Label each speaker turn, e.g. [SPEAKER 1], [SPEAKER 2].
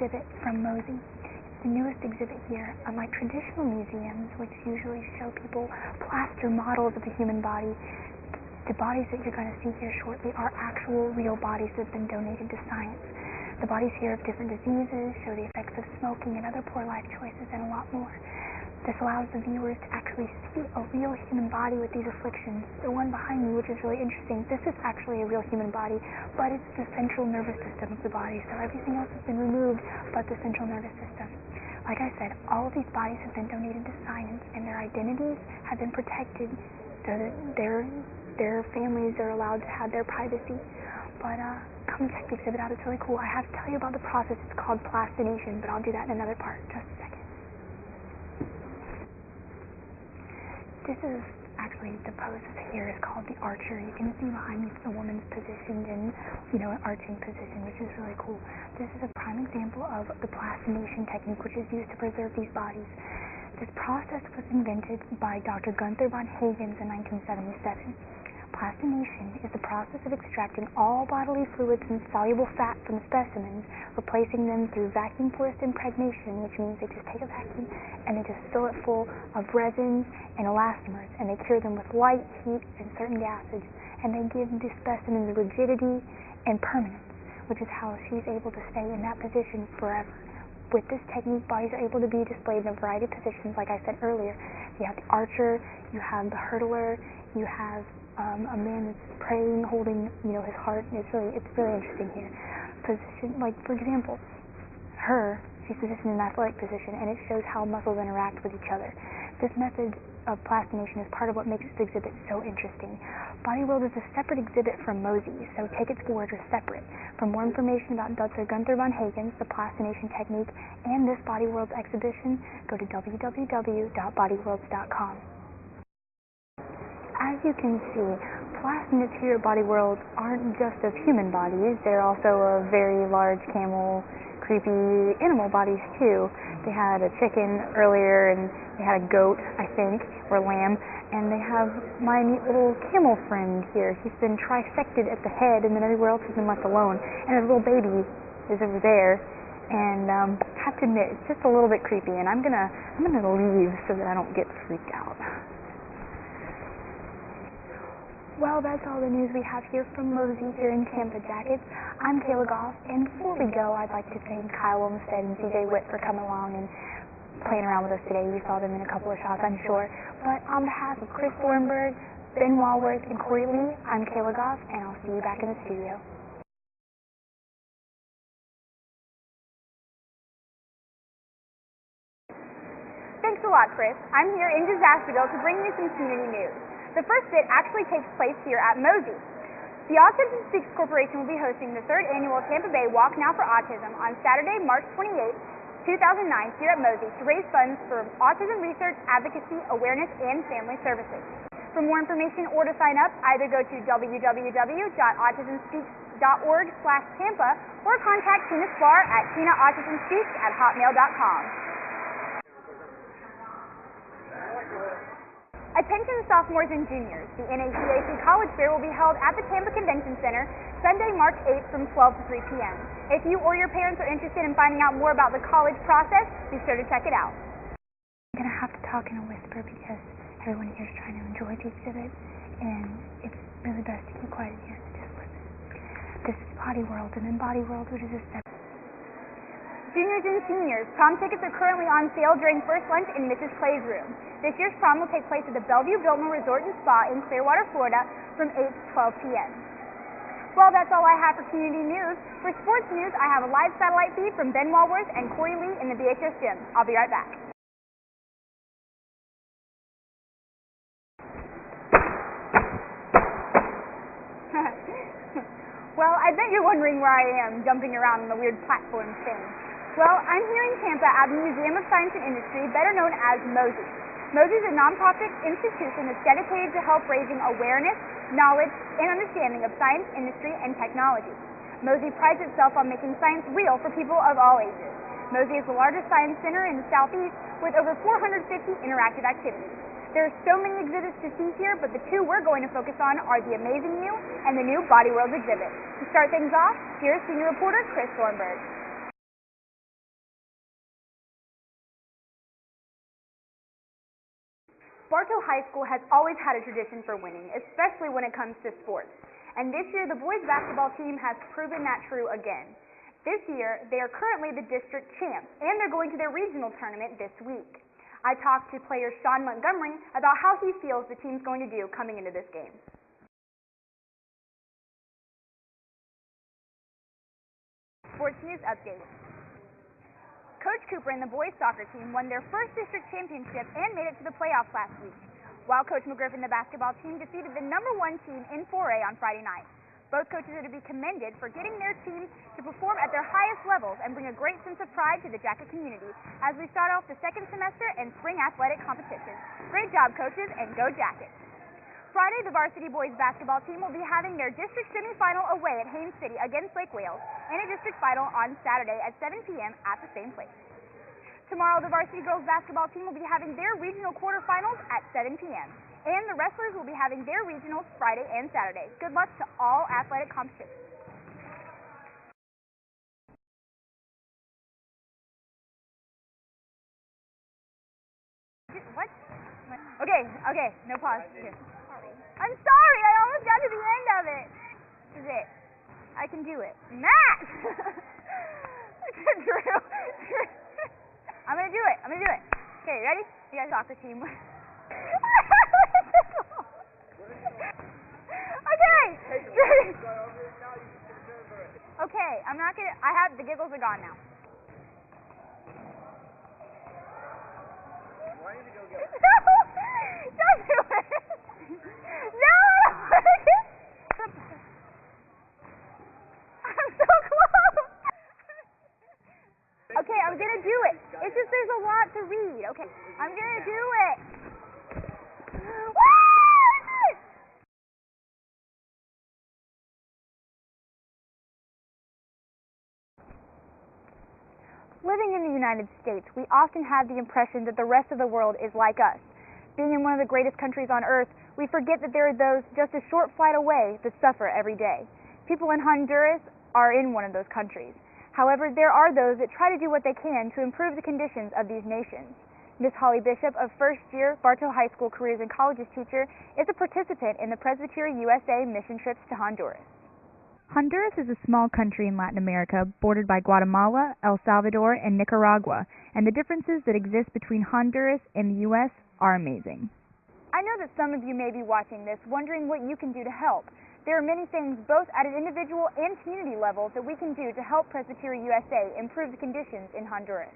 [SPEAKER 1] exhibit from Mosey. It's the newest exhibit here. Unlike traditional museums, which usually show people plaster models of the human body, the bodies that you're going to see here shortly are actual real bodies that have been donated to science. The bodies here have different diseases, show the effects of smoking and other poor life choices, and a lot more. This allows the viewers to actually see a real human body with these afflictions. The one behind me, which is really interesting, this is actually a real human body, but it's the central nervous system of the body, so everything else has been removed but the central nervous system. Like I said, all of these bodies have been donated to science, and their identities have been protected so that their families are allowed to have their privacy. But come check the exhibit out, it's really cool. I have to tell you about the process. It's called plastination, but I'll do that in another part. Just a second. This is actually the pose here is called the archer. You can see behind me the woman's positioned in, an arching position, which is really cool. This is a prime example of the plastination technique, which is used to preserve these bodies. This process was invented by Dr. Gunther von Hagens in 1977. Plastination is the process of extracting all bodily fluids and soluble fat from specimens, replacing them through vacuum-forced impregnation, which means they just take a vacuum and they just fill it full of resins and elastomers, and they cure them with light, heat, and certain gases, and they give the specimens rigidity and permanence, which is how she's able to stay in that position forever. With this technique, bodies are able to be displayed in a variety of positions, like I said earlier. You have the archer, you have the hurdler, you have a man that's praying, holding, his heart. It's really interesting here. Position, like for example, she's positioned in an athletic position, and it shows how muscles interact with each other. This method of plastination is part of what makes this exhibit so interesting. Body World is a separate exhibit from Mosey, so tickets for it are separate. For more information about Dr. Gunther von Hagens, the plastination technique, and this Body World exhibition, go to www.bodyworlds.com. As you can see, plastinates here at Body World aren't just of human bodies, they're also of very large camel, creepy animal bodies too. They had a chicken earlier, and they had a goat, I think, or lamb, and they have my neat little camel friend here. He's been trisected at the head, and then everywhere else has been left alone. And his little baby is over there, and I have to admit, it's just a little bit creepy, and I'm gonna leave so that I don't get freaked out. Well, that's all the news we have here from Mosey here in Tampa Jackets. I'm Kayla Goff, and before we go, I'd like to thank Kyle Olmstead and CJ Witt for coming along and playing around with us today. You saw them in a couple of shots, I'm sure. But on behalf of Chris Thornburg, Ben Walworth, and Corey Lee, I'm Kayla Goff, and I'll see you back in the studio.
[SPEAKER 2] Thanks a lot, Chris. I'm here in Disasterville to bring you some community news. The first bit actually takes place here at Mosey. The Autism Speaks Corporation will be hosting the 3rd annual Tampa Bay Walk Now for Autism on Saturday, March 28, 2009 here at Mosey to raise funds for autism research, advocacy, awareness, and family services. For more information or to sign up, either go to www.autismspeaks.org/Tampa or contact Tina Spar at tinaautismspeaks@hotmail.com. Attention sophomores and juniors, the NACAC College Fair will be held at the Tampa Convention Center Sunday, March 8th from 12 to 3 p.m. If you or your parents are interested in finding out more about the college process, be sure to check it out.
[SPEAKER 1] I'm going to have to talk in a whisper because everyone here is trying to enjoy the exhibit, and it's really best to keep quiet in here and just listen. This is Body World, and then Body World, which is a separate.
[SPEAKER 2] Juniors and seniors, prom tickets are currently on sale during first lunch in Mrs. Clay's room. This year's prom will take place at the Bellevue Biltmore Resort and Spa in Clearwater, Florida from 8 to 12 p.m. Well, that's all I have for community news. For sports news, I have a live satellite feed from Ben Walworth and Corey Lee in the BHS gym. I'll be right back. Well, I bet you're wondering where I am, jumping around on the weird platform thing. Well, I'm here in Tampa at the Museum of Science and Industry, better known as Mosey. Mosey is a nonprofit institution that's dedicated to help raising awareness, knowledge, and understanding of science, industry, and technology. Mosey prides itself on making science real for people of all ages. Mosey is the largest science center in the Southeast with over 450 interactive activities. There are so many exhibits to see here, but the two we're going to focus on are the Amazing You and the new Body World exhibit. To start things off, here's senior reporter Chris Thornburg. Bartow High School has always had a tradition for winning, especially when it comes to sports. And this year, the boys basketball team has proven that true again. This year, they are currently the district champs, and they're going to their regional tournament this week. I talked to player Sean Montgomery about how he feels the team's going to do coming into this game. Sports News Update. Coach Cooper and the boys soccer team won their first district championship and made it to the playoffs last week, while Coach McGriff and the basketball team defeated the number 1 team in 4A on Friday night. Both coaches are to be commended for getting their teams to perform at their highest levels and bring a great sense of pride to the Jacket community as we start off the second semester in spring athletic competition. Great job, coaches, and go Jackets! Friday, the varsity boys basketball team will be having their district semifinal away at Haines City against Lake Wales, and a district final on Saturday at 7 p.m. at the same place. Tomorrow, the varsity girls basketball team will be having their regional quarterfinals at 7 p.m., and the wrestlers will be having their regionals Friday and Saturday. Good luck to all athletic competitions. What? Okay, no pause. Here. I'm sorry, I almost got to the end of it. This is it. I can do it. Matt! Drew. I'm gonna do it. Okay, ready? You guys soccer team. Okay. Okay, I'm not gonna, the giggles are gone now.
[SPEAKER 3] Why don't you go get
[SPEAKER 2] No! Don't do it! No! I'm so close! Okay, I'm gonna do it. It's just there's a lot to read. Okay, I'm gonna do it. Living in the United States, we often have the impression that the rest of the world is like us. Being in one of the greatest countries on earth, we forget that there are those just a short flight away that suffer every day. People in Honduras are in one of those countries. However, there are those that try to do what they can to improve the conditions of these nations. Ms. Holly Bishop, a first-year Bartow High School Careers and Colleges teacher, is a participant in the Presbytery USA mission trips to Honduras. Honduras is a small country in Latin America bordered by Guatemala, El Salvador, and Nicaragua, and the differences that exist between Honduras and the U.S. are amazing. I know that some of you may be watching this wondering what you can do to help. There are many things both at an individual and community level that we can do to help Presbytery USA improve the conditions in Honduras.